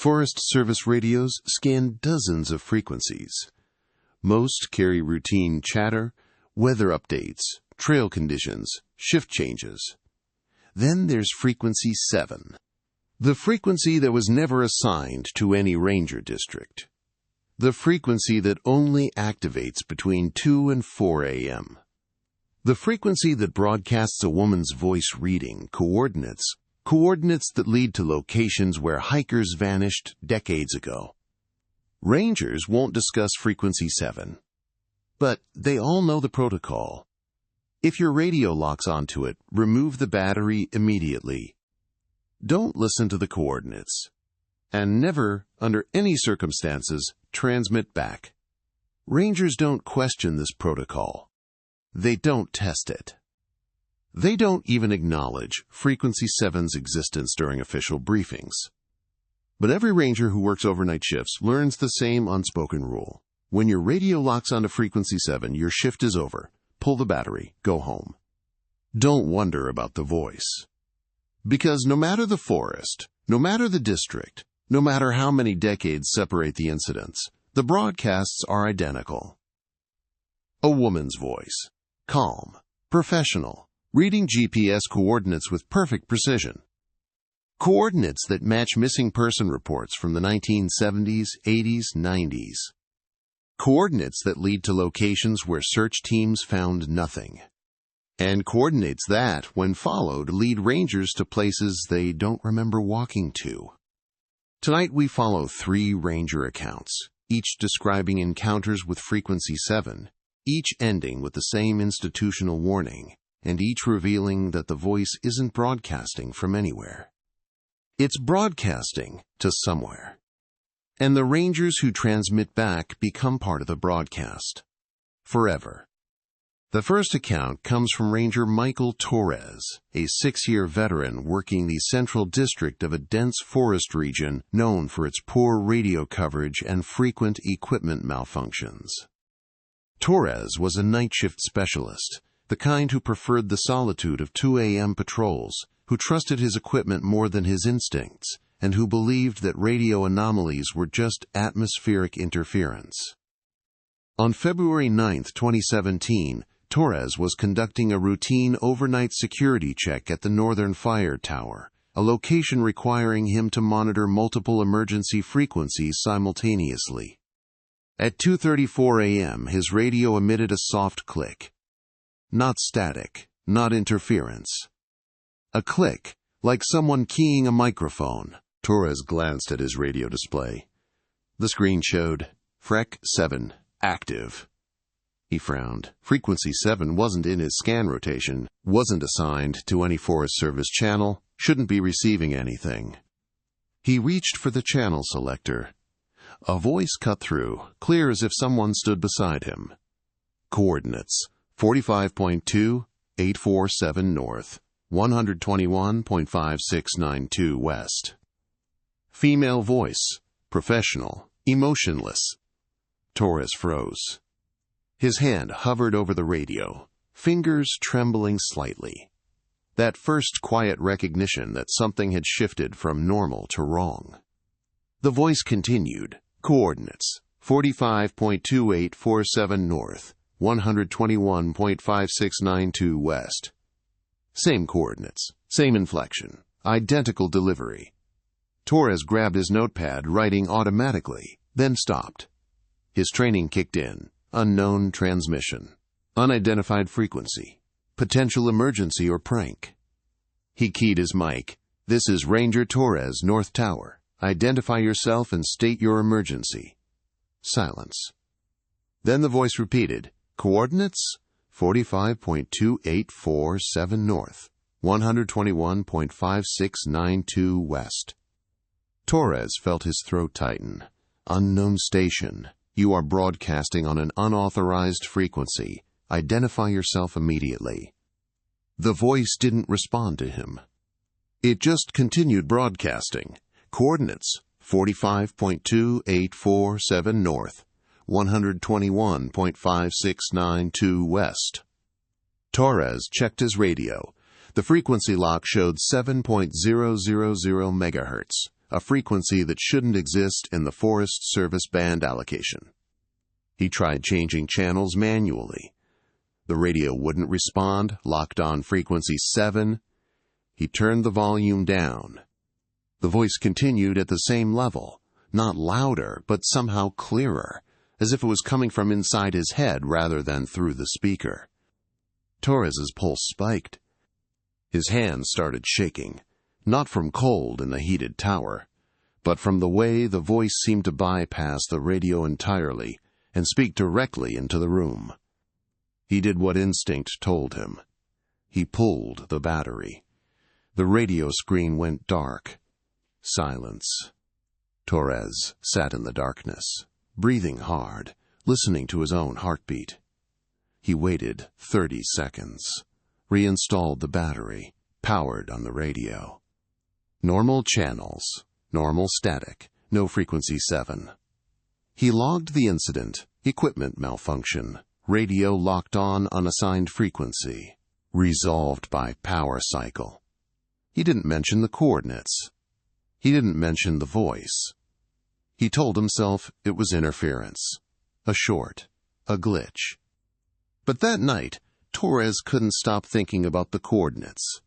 Forest Service radios scan dozens of frequencies. Most carry routine chatter, weather updates, trail conditions, shift changes. Then there's frequency 7, the frequency that was never assigned to any ranger district. The frequency that only activates between 2 and 4 a.m. The frequency that broadcasts a woman's voice reading coordinates that lead to locations where hikers vanished decades ago. Rangers won't discuss frequency 7, but they all know the protocol. If your radio locks onto it, remove the battery immediately. Don't listen to the coordinates. And never, under any circumstances, transmit back. Rangers don't question this protocol. They don't test it. They don't even acknowledge frequency 7's existence during official briefings. But every ranger who works overnight shifts learns the same unspoken rule. When your radio locks onto frequency 7, your shift is over. Pull the battery, go home. Don't wonder about the voice. Because no matter the forest, no matter the district, no matter how many decades separate the incidents, the broadcasts are identical. A woman's voice. Calm, professional, reading GPS coordinates with perfect precision. Coordinates that match missing person reports from the 1970s, 80s, 90s. Coordinates that lead to locations where search teams found nothing. And coordinates that, when followed, lead rangers to places they don't remember walking to. Tonight we follow 3 ranger accounts, each describing encounters with frequency 7, each ending with the same institutional warning, and each revealing that the voice isn't broadcasting from anywhere. It's broadcasting to somewhere. And the rangers who transmit back become part of the broadcast. Forever. The first account comes from Ranger Michael Torres, a 6-year veteran working the central district of a dense forest region known for its poor radio coverage and frequent equipment malfunctions. Torres was a night shift specialist, the kind who preferred the solitude of 2 a.m. patrols, who trusted his equipment more than his instincts, and who believed that radio anomalies were just atmospheric interference. On February 9, 2017, Torres was conducting a routine overnight security check at the Northern Fire Tower, a location requiring him to monitor multiple emergency frequencies simultaneously. At 2:34 a.m., his radio emitted a soft click. Not static, not interference. A click, like someone keying a microphone. Torres glanced at his radio display. The screen showed Frec 7, active. He frowned. Frequency 7 wasn't in his scan rotation, wasn't assigned to any Forest Service channel, shouldn't be receiving anything. He reached for the channel selector. A voice cut through, clear as if someone stood beside him. Coordinates: 45.2, 847 north, 121.5692 west. Female voice, professional, emotionless. Torres froze. His hand hovered over the radio, fingers trembling slightly. That first quiet recognition that something had shifted from normal to wrong. The voice continued. Coordinates: 45.2847 north, 121.5692 west. Same coordinates, same inflection, identical delivery. Torres grabbed his notepad, writing automatically, then stopped. His training kicked in. Unknown transmission. Unidentified frequency. Potential emergency or prank. He keyed his mic. This is Ranger Torres, North Tower. Identify yourself and state your emergency. Silence. Then the voice repeated. Coordinates: 45.2847 north, 121.5692 west. Torres felt his throat tighten. Unknown station. You are broadcasting on an unauthorized frequency. Identify yourself immediately. The voice didn't respond to him. It just continued broadcasting. Coordinates: 45.2847 north, 121.5692 west. Torres checked his radio. The frequency lock showed 7.000 megahertz, a frequency that shouldn't exist in the Forest Service band allocation. He tried changing channels manually. The radio wouldn't respond, locked on frequency 7. He turned the volume down. The voice continued at the same level, not louder, but somehow clearer, as if it was coming from inside his head rather than through the speaker. Torres's pulse spiked. His hands started shaking, not from cold in the heated tower, but from the way the voice seemed to bypass the radio entirely and speak directly into the room. He did what instinct told him. He pulled the battery. The radio screen went dark. Silence. Torres sat in the darkness, breathing hard, listening to his own heartbeat. He waited 30 seconds, reinstalled the battery, powered on the radio. Normal channels, normal static, no frequency 7. He logged the incident, equipment malfunction, radio locked on unassigned frequency, resolved by power cycle. He didn't mention the coordinates. He didn't mention the voice. He told himself it was interference, a short, a glitch. But that night, Torres couldn't stop thinking about the coordinates.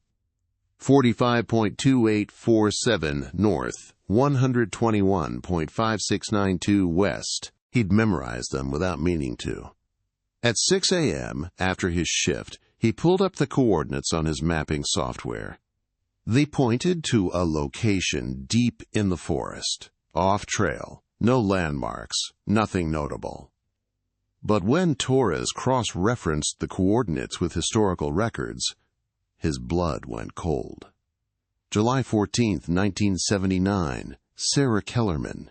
45.2847 north, 121.5692 west. He'd memorized them without meaning to. At 6 a.m., after his shift, he pulled up the coordinates on his mapping software. They pointed to a location deep in the forest, off-trail, no landmarks, nothing notable. But when Torres cross-referenced the coordinates with historical records, his blood went cold. July 14, 1979, Sarah Kellerman.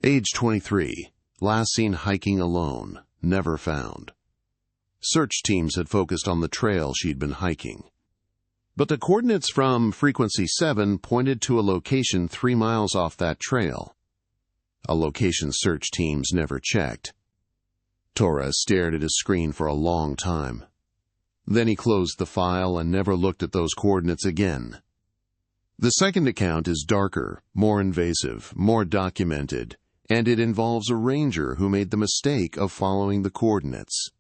Age 23, last seen hiking alone, never found. Search teams had focused on the trail she'd been hiking. But the coordinates from frequency 7 pointed to a location 3 miles off that trail. A location search teams never checked. Torres stared at his screen for a long time. Then he closed the file and never looked at those coordinates again. The second account is darker, more invasive, more documented, and it involves a ranger who made the mistake of following the coordinates.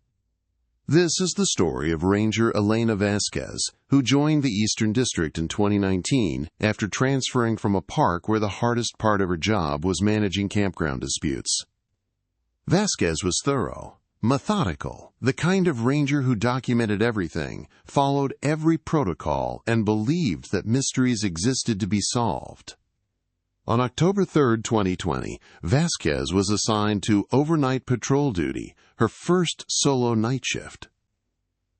This is the story of Ranger Elena Vasquez, who joined the Eastern District in 2019 after transferring from a park where the hardest part of her job was managing campground disputes. Vasquez was thorough, methodical, the kind of ranger who documented everything, followed every protocol, and believed that mysteries existed to be solved. On October 3, 2020, Vasquez was assigned to overnight patrol duty, her first solo night shift.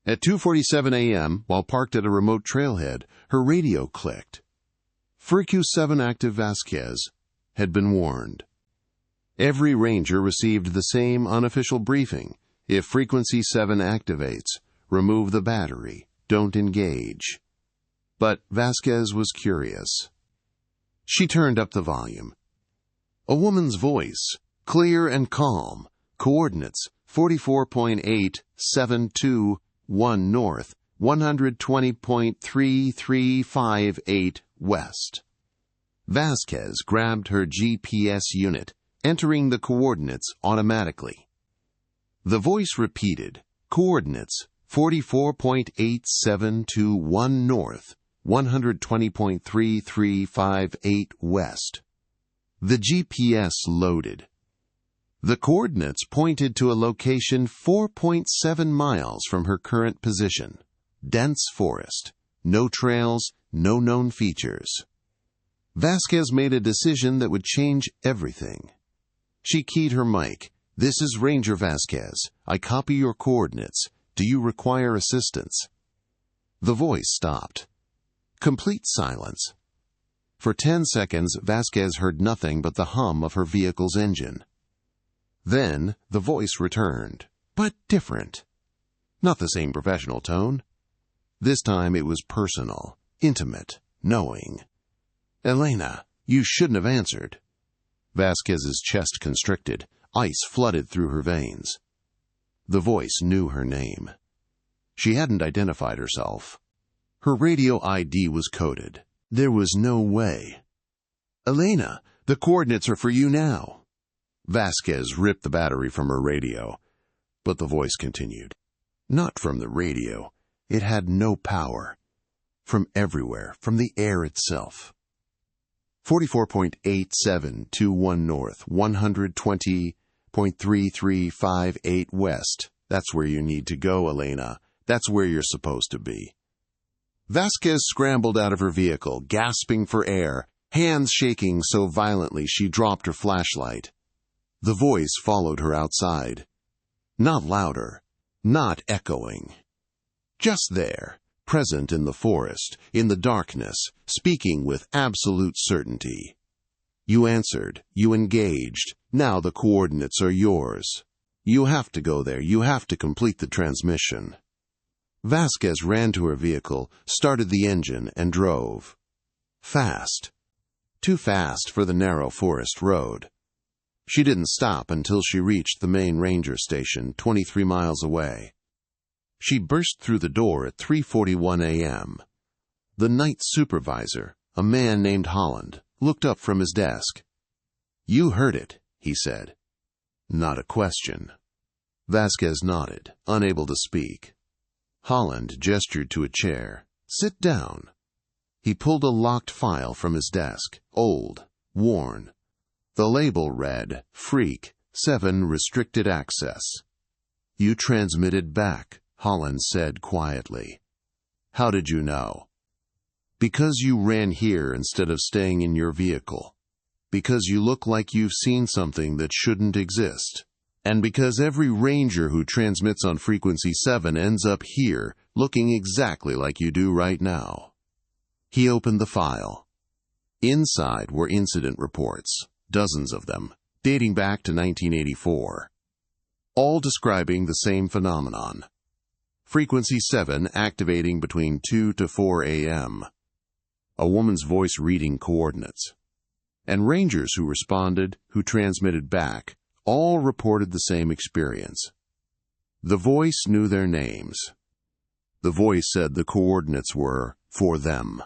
At 2:47 a.m., while parked at a remote trailhead, her radio clicked. Frequency 7 active Vasquez had been warned. Every ranger received the same unofficial briefing. If frequency 7 activates, remove the battery, don't engage. But Vasquez was curious. She turned up the volume. A woman's voice, clear and calm, coordinates 44.8721 north, 120.3358 west. Vasquez grabbed her GPS unit, entering the coordinates automatically. The voice repeated, coordinates 44.8721 north, 120.3358 west. The GPS loaded. The coordinates pointed to a location 4.7 miles from her current position. Dense forest. No trails, no known features. Vasquez made a decision that would change everything. She keyed her mic. This is Ranger Vasquez. I copy your coordinates. Do you require assistance? The voice stopped. Complete silence. For 10 seconds, Vasquez heard nothing but the hum of her vehicle's engine. Then the voice returned, but different. Not the same professional tone. This time it was personal, intimate, knowing. Elena, you shouldn't have answered. Vasquez's chest constricted. Ice flooded through her veins. The voice knew her name. She hadn't identified herself. Her radio ID was coded. There was no way. Elena, the coordinates are for you now. Vasquez ripped the battery from her radio, but the voice continued. Not from the radio. It had no power. From everywhere, from the air itself. 44.8721 north, 120.3358 west. That's where you need to go, Elena. That's where you're supposed to be. Vasquez scrambled out of her vehicle, gasping for air, hands shaking so violently she dropped her flashlight. The voice followed her outside. Not louder, not echoing. Just there, present in the forest, in the darkness, speaking with absolute certainty. You answered, you engaged, now the coordinates are yours. You have to go there, you have to complete the transmission. Vasquez ran to her vehicle, started the engine, and drove. Fast. Too fast for the narrow forest road. She didn't stop until she reached the main ranger station, 23 miles away. She burst through the door at 3:41 a.m. The night supervisor, a man named Holland, looked up from his desk. "You heard it," he said. Not a question. Vasquez nodded, unable to speak. Holland gestured to a chair. "Sit down." He pulled a locked file from his desk, old, worn. The label read, Freak, 7 restricted access. "You transmitted back," Holland said quietly. "How did you know?" "Because you ran here instead of staying in your vehicle. Because you look like you've seen something that shouldn't exist. And because every ranger who transmits on frequency 7 ends up here, looking exactly like you do right now." He opened the file. Inside were incident reports, dozens of them, dating back to 1984. All describing the same phenomenon. Frequency 7 activating between 2 to 4 a.m. A woman's voice reading coordinates. And rangers who responded, who transmitted back, all reported the same experience. The voice knew their names. The voice said the coordinates were for them.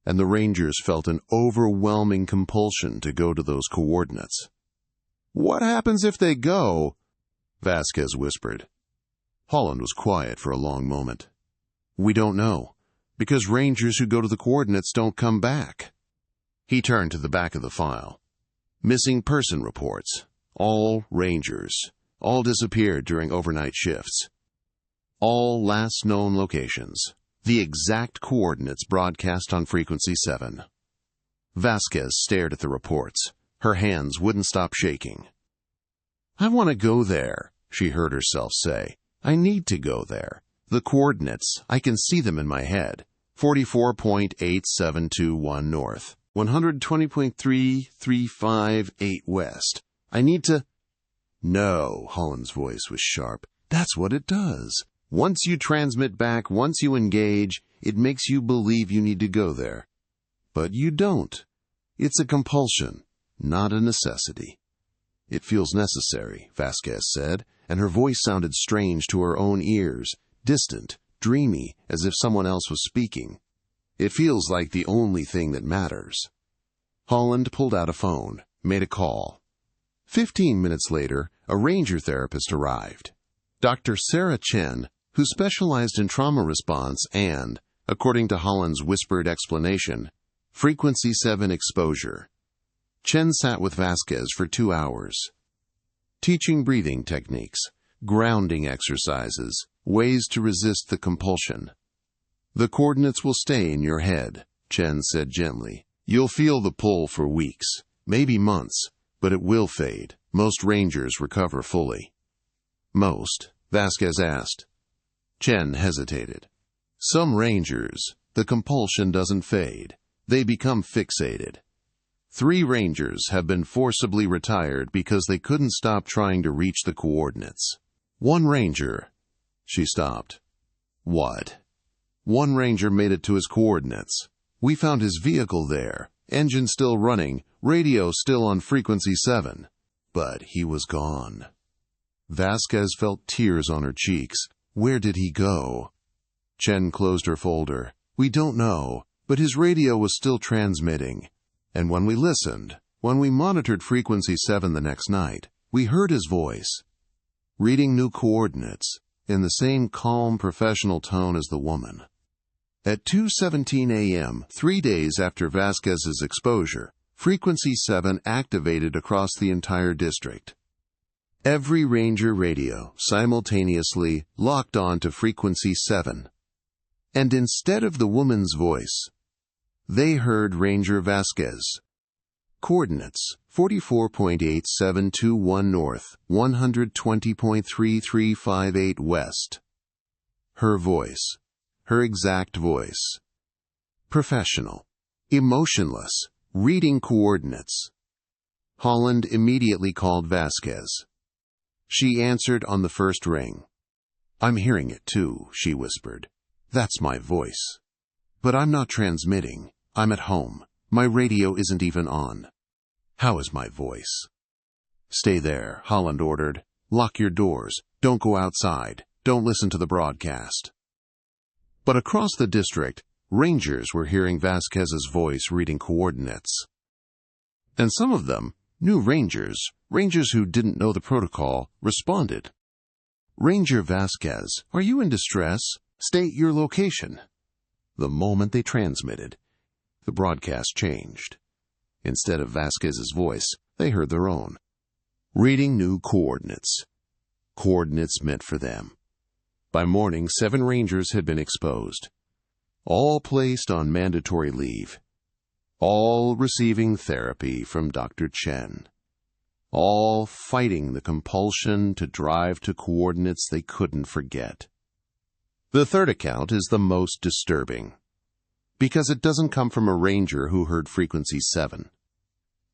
And the rangers felt an overwhelming compulsion to go to those coordinates. "What happens if they go?" Vasquez whispered. Holland was quiet for a long moment. "We don't know, because rangers who go to the coordinates don't come back." He turned to the back of the file. Missing person reports. All rangers. All disappeared during overnight shifts. All last known locations. The exact coordinates broadcast on frequency 7. Vasquez stared at the reports. Her hands wouldn't stop shaking. "I want to go there," she heard herself say. "I need to go there. The coordinates, I can see them in my head. 44.8721 north, 120.3358 west. I need to—" "No," Holland's voice was sharp. "That's what it does. Once you transmit back, once you engage, it makes you believe you need to go there. But you don't. It's a compulsion, not a necessity." "It feels necessary," Vasquez said, and her voice sounded strange to her own ears, distant, dreamy, as if someone else was speaking. "It feels like the only thing that matters." Holland pulled out a phone, made a call. 15 minutes later, a ranger therapist arrived. Dr. Sarah Chen, who specialized in trauma response and, according to Holland's whispered explanation, frequency 7 exposure. Chen sat with Vasquez for 2 hours. Teaching breathing techniques, grounding exercises, ways to resist the compulsion. "The coordinates will stay in your head," Chen said gently. "You'll feel the pull for weeks, maybe months, but it will fade. Most rangers recover fully." "Most?" Vasquez asked. Chen hesitated. "Some rangers, the compulsion doesn't fade. They become fixated. 3 rangers have been forcibly retired because they couldn't stop trying to reach the coordinates. One ranger—" She stopped. "What?" "One ranger made it to his coordinates. We found his vehicle there, engine still running, radio still on frequency 7. But he was gone." Vasquez felt tears on her cheeks. Where did he go? Chen closed her folder. "We don't know, but his radio was still transmitting. And when we listened, when we monitored frequency 7 the next night, we heard his voice, reading new coordinates in the same calm professional tone as the woman. At 2:17 a.m., 3 days after Vasquez's exposure, frequency 7 activated across the entire district. Every ranger radio simultaneously locked on to frequency 7. And instead of the woman's voice, they heard Ranger Vasquez. Coordinates: 44.8721 north, 120.3358 west. Her voice. Her exact voice. Professional. Emotionless. Reading coordinates. Holland immediately called Vasquez. She answered on the first ring. "I'm hearing it too," she whispered. "That's my voice. But I'm not transmitting. I'm at home. My radio isn't even on." "How is my voice?" "Stay there," Holland ordered. "Lock your doors. Don't go outside. Don't listen to the broadcast." But across the district, rangers were hearing Vasquez's voice reading coordinates. And some of them, new rangers who didn't know the protocol, responded. "Ranger Vasquez, are you in distress? State your location." The moment they transmitted, the broadcast changed. Instead of Vasquez's voice, they heard their own. Reading new coordinates. Coordinates meant for them. By morning, 7 rangers had been exposed. All placed on mandatory leave. All receiving therapy from Dr. Chen. All fighting the compulsion to drive to coordinates they couldn't forget. The third account is the most disturbing, because it doesn't come from a ranger who heard frequency 7.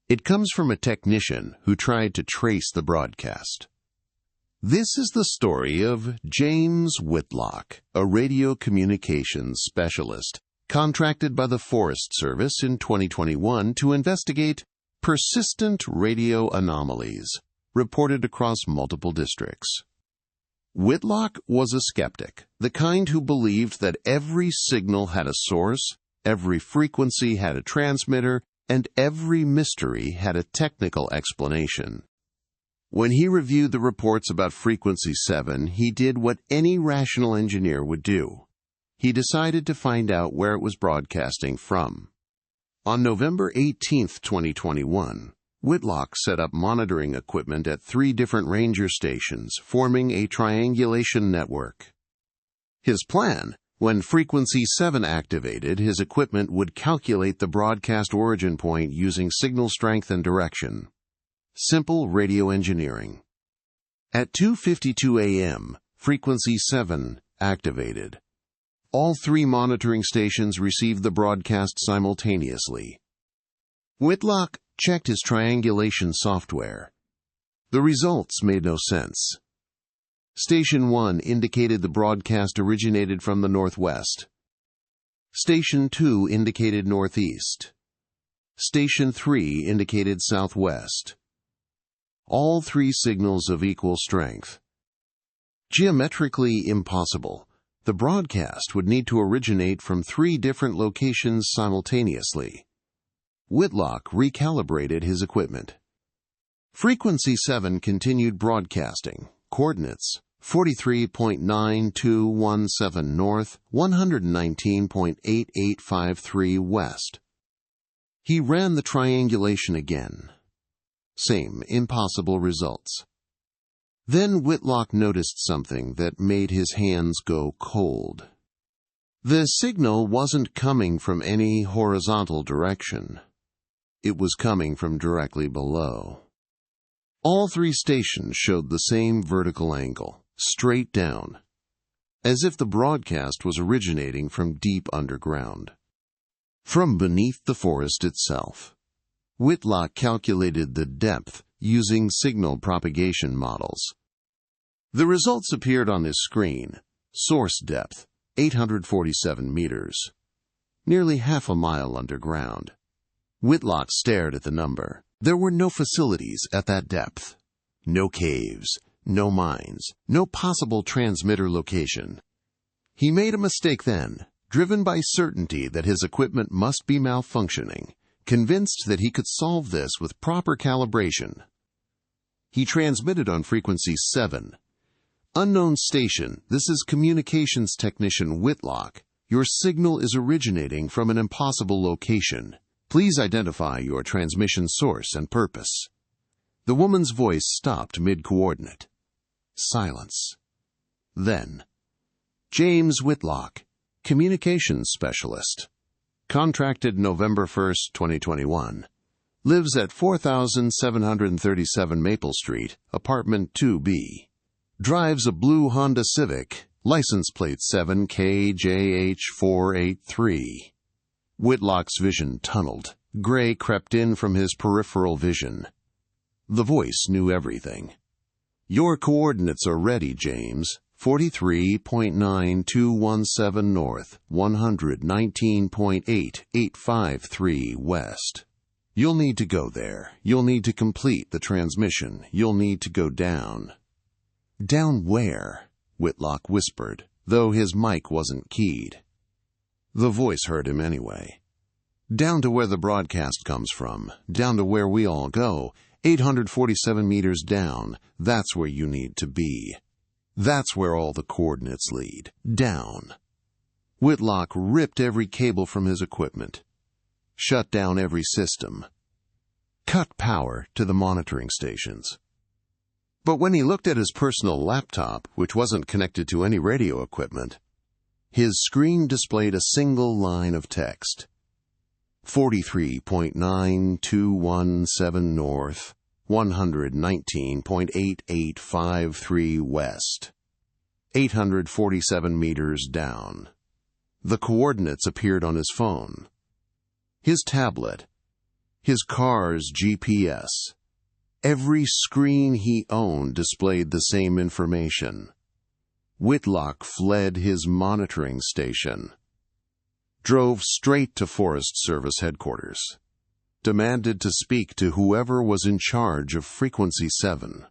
It comes from a technician who tried to trace the broadcast. This is the story of James Whitlock, a radio communications specialist, contracted by the Forest Service in 2021 to investigate persistent radio anomalies reported across multiple districts. Whitlock was a skeptic, the kind who believed that every signal had a source, every frequency had a transmitter, and every mystery had a technical explanation. When he reviewed the reports about frequency 7, he did what any rational engineer would do. He decided to find out where it was broadcasting from. On November 18, 2021, Whitlock set up monitoring equipment at 3 different ranger stations, forming a triangulation network. His plan: when frequency 7 activated, his equipment would calculate the broadcast origin point using signal strength and direction. Simple radio engineering. At 2:52 a.m., frequency 7 activated. All 3 monitoring stations received the broadcast simultaneously. Whitlock checked his triangulation software. The results made no sense. Station 1 indicated the broadcast originated from the northwest. Station 2 indicated northeast. Station 3 indicated southwest. All 3 signals of equal strength. Geometrically impossible. The broadcast would need to originate from 3 different locations simultaneously. Whitlock recalibrated his equipment. Frequency 7 continued broadcasting. Coordinates: 43.9217 north, 119.8853 west. He ran the triangulation again. Same impossible results. Then Whitlock noticed something that made his hands go cold. The signal wasn't coming from any horizontal direction. It was coming from directly below. All 3 stations showed the same vertical angle, straight down, as if the broadcast was originating from deep underground. From beneath the forest itself. Whitlock calculated the depth using signal propagation models. The results appeared on his screen. Source depth, 847 meters. Nearly half a mile underground. Whitlock stared at the number. There were no facilities at that depth. No caves, no mines, no possible transmitter location. He made a mistake then, driven by certainty that his equipment must be malfunctioning, convinced that he could solve this with proper calibration. He transmitted on frequency 7. Unknown station, this is communications technician Whitlock. Your signal is originating from an impossible location. Please identify your transmission source and purpose. The woman's voice stopped mid-coordinate. Silence. Then, James Whitlock, communications specialist. Contracted November 1, 2021. Lives at 4737 Maple Street, apartment 2B. Drives a blue Honda Civic, license plate 7KJH483. Whitlock's vision tunneled. Gray crept in from his peripheral vision. The voice knew everything. Your coordinates are ready, James. 43.9217 north, 119.8853 west. You'll need to go there. You'll need to complete the transmission. You'll need to go down. Down where? Whitlock whispered, though his mic wasn't keyed. The voice heard him anyway. Down to where the broadcast comes from. Down to where we all go. 847 meters down. That's where you need to be. That's where all the coordinates lead. Down. Whitlock ripped every cable from his equipment. Shut down every system. Cut power to the monitoring stations. But when he looked at his personal laptop, which wasn't connected to any radio equipment, his screen displayed a single line of text. 43.9217 north, 119.8853 west, 847 meters down. The coordinates appeared on his phone, his tablet, his car's GPS. Every screen he owned displayed the same information. Whitlock fled his monitoring station, drove straight to Forest Service headquarters, demanded to speak to whoever was in charge of Frequency 7.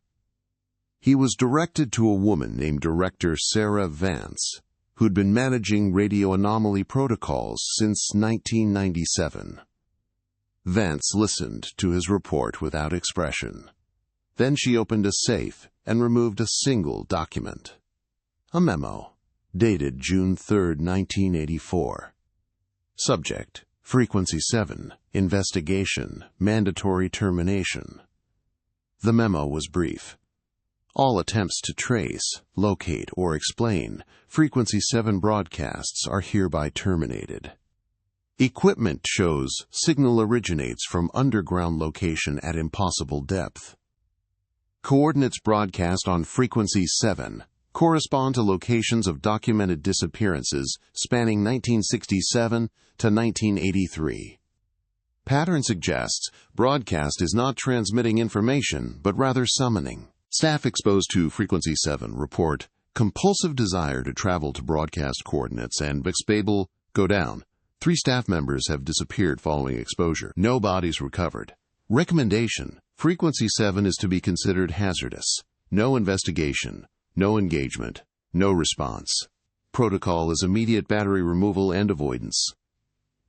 He was directed to a woman named Director Sarah Vance, who'd been managing radio anomaly protocols since 1997. Vance listened to his report without expression. Then she opened a safe and removed a single document. A memo, dated June 3, 1984. Subject: Frequency 7, Investigation, Mandatory Termination. The memo was brief. All attempts to trace, locate, or explain Frequency 7 broadcasts are hereby terminated. Equipment shows signal originates from underground location at impossible depth. Coordinates broadcast on Frequency 7 correspond to locations of documented disappearances spanning 1967 to 1983. Pattern suggests broadcast is not transmitting information, but rather summoning. Staff exposed to Frequency 7 report compulsive desire to travel to broadcast coordinates and Bixbable go down. 3 staff members have disappeared following exposure. No bodies recovered. Recommendation: Frequency 7 is to be considered hazardous. No investigation. No engagement. No response. Protocol is immediate battery removal and avoidance.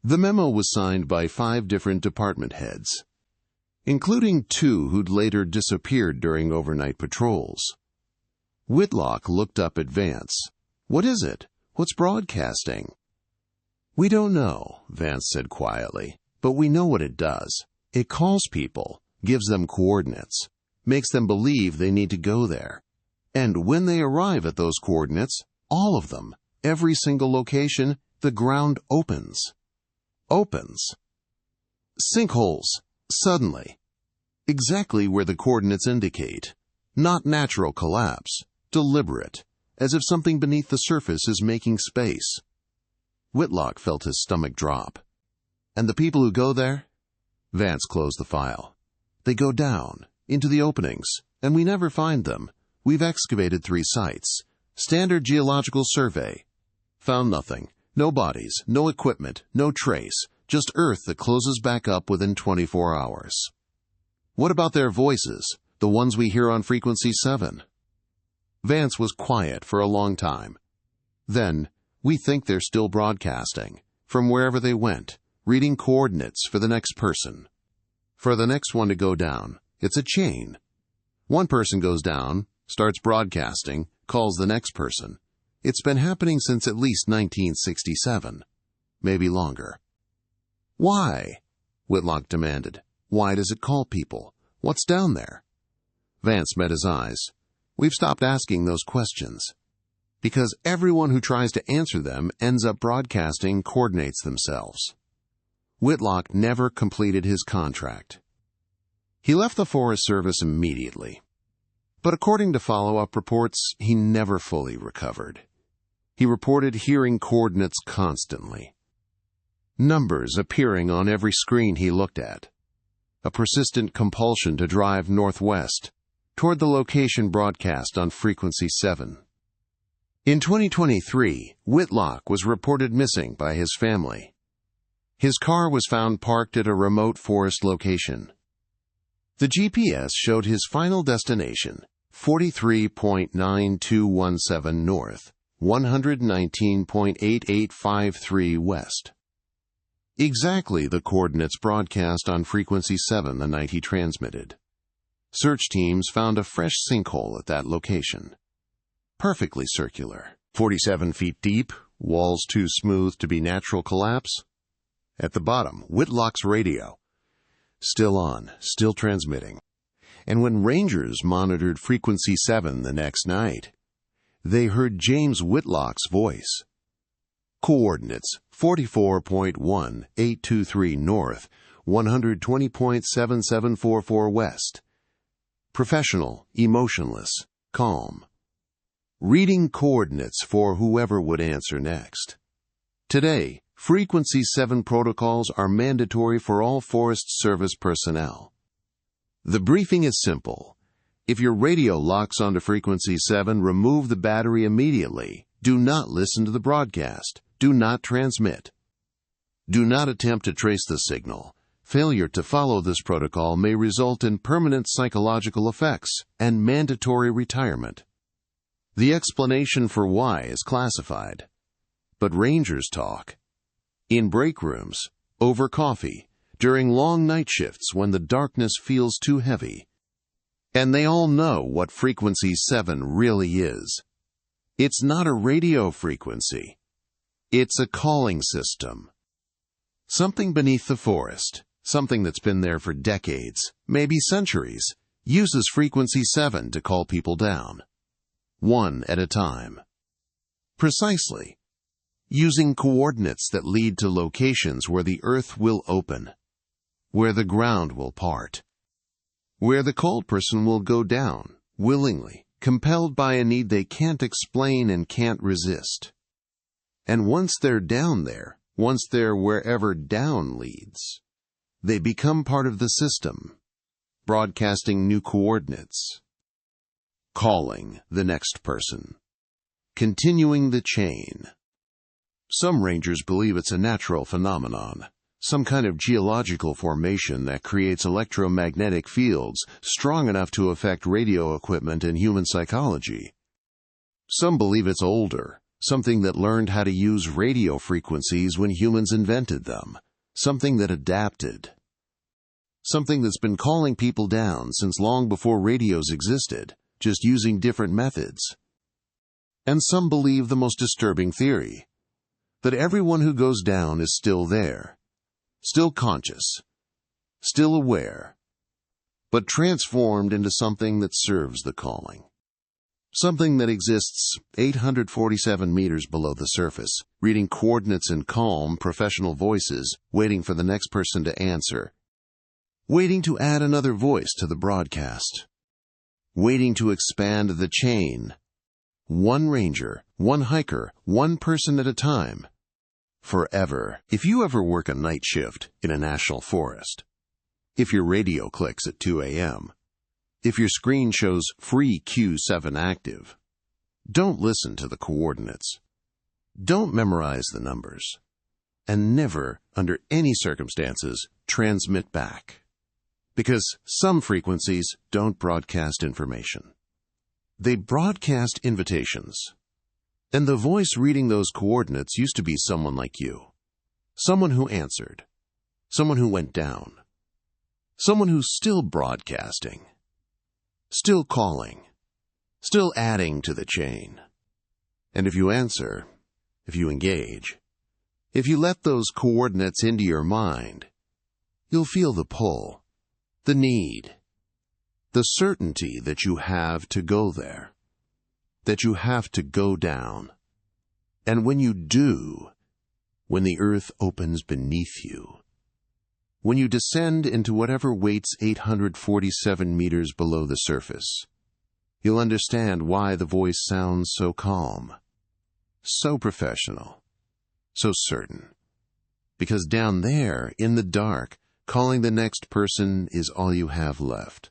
The memo was signed by 5 different department heads, including 2 who'd later disappeared during overnight patrols. Whitlock looked up at Vance. "What is it? What's broadcasting?" "We don't know," Vance said quietly, "but we know what it does. It calls people, gives them coordinates, makes them believe they need to go there. And when they arrive at those coordinates, all of them, every single location, the ground opens. Opens. Sinkholes. Suddenly. Exactly where the coordinates indicate. Not natural collapse. Deliberate. As if something beneath the surface is making space." Whitlock felt his stomach drop. "And the people who go there?" Vance closed the file. "They go down, into the openings, and we never find them. We've excavated 3 sites. Standard geological survey. Found nothing. No bodies, no equipment, no trace. Just earth that closes back up within 24 hours. What about their voices, the ones we hear on Frequency 7? Vance was quiet for a long time. Then, "We think they're still broadcasting, from wherever they went. reading coordinates for the next person. For the next one to go down, it's a chain. One person goes down, starts broadcasting, calls the next person. It's been happening since at least 1967, maybe longer. Why? Whitlock demanded. Why does it call people? What's down there? Vance met his eyes. We've stopped asking those questions. Because everyone who tries to answer them ends up broadcasting coordinates themselves. Whitlock never completed his contract. He left the Forest Service immediately. But according to follow-up reports, he never fully recovered. He reported hearing coordinates constantly. Numbers appearing on every screen he looked at. A persistent compulsion to drive northwest, toward the location broadcast on Frequency 7. In 2023, Whitlock was reported missing by his family. His car was found parked at a remote forest location. The GPS showed his final destination, 43.9217 north, 119.8853 west. Exactly the coordinates broadcast on Frequency 7 the night he transmitted. Search teams found a fresh sinkhole at that location. Perfectly circular, 47 feet deep, walls too smooth to be natural collapse. At the bottom, Whitlock's radio. Still on, still transmitting. And when rangers monitored Frequency 7 the next night, they heard James Whitlock's voice. Coordinates 44.1823 north, 120.7744 west. Professional, emotionless, calm. Reading coordinates for whoever would answer next. Today, Frequency 7 protocols are mandatory for all Forest Service personnel. The briefing is simple. If your radio locks onto Frequency 7, remove the battery immediately. Do not listen to the broadcast. Do not transmit. Do not attempt to trace the signal. Failure to follow this protocol may result in permanent psychological effects and mandatory retirement. The explanation for why is classified. But rangers talk. In break rooms, over coffee, during long night shifts when the darkness feels too heavy. And they all know what Frequency 7 really is. It's not a radio frequency. It's a calling system. Something beneath the forest, something that's been there for decades, maybe centuries, uses Frequency 7 to call people down. One at a time. Precisely. Using coordinates that lead to locations where the earth will open, where the ground will part, where the called person will go down, willingly, compelled by a need they can't explain and can't resist. And once they're down there, once they're wherever down leads, they become part of the system, broadcasting new coordinates, calling the next person, continuing the chain. Some rangers believe it's a natural phenomenon, some kind of geological formation that creates electromagnetic fields strong enough to affect radio equipment and human psychology. Some believe it's older, something that learned how to use radio frequencies when humans invented them, something that adapted. Something that's been calling people down since long before radios existed, just using different methods. And some believe the most disturbing theory, that everyone who goes down is still there, still conscious, still aware, but transformed into something that serves the calling. Something that exists 847 meters below the surface, reading coordinates in calm, professional voices, waiting for the next person to answer, waiting to add another voice to the broadcast, waiting to expand the chain. One ranger, one hiker, one person at a time. Forever. If you ever work a night shift in a national forest, if your radio clicks at 2 a.m., if your screen shows free Q7 active, don't listen to the coordinates. Don't memorize the numbers. And never, under any circumstances, transmit back. Because some frequencies don't broadcast information. They broadcast invitations. And the voice reading those coordinates used to be someone like you. Someone who answered. someone who went down, someone who's still broadcasting, still calling, still adding to the chain. And if you answer, if you engage, if you let those coordinates into your mind, you'll feel the pull, the need, the certainty that you have to go there, that you have to go down. And when you do, when the earth opens beneath you, when you descend into whatever waits 847 meters below the surface, you'll understand why the voice sounds so calm, so professional, so certain. Because down there, in the dark, calling the next person is all you have left.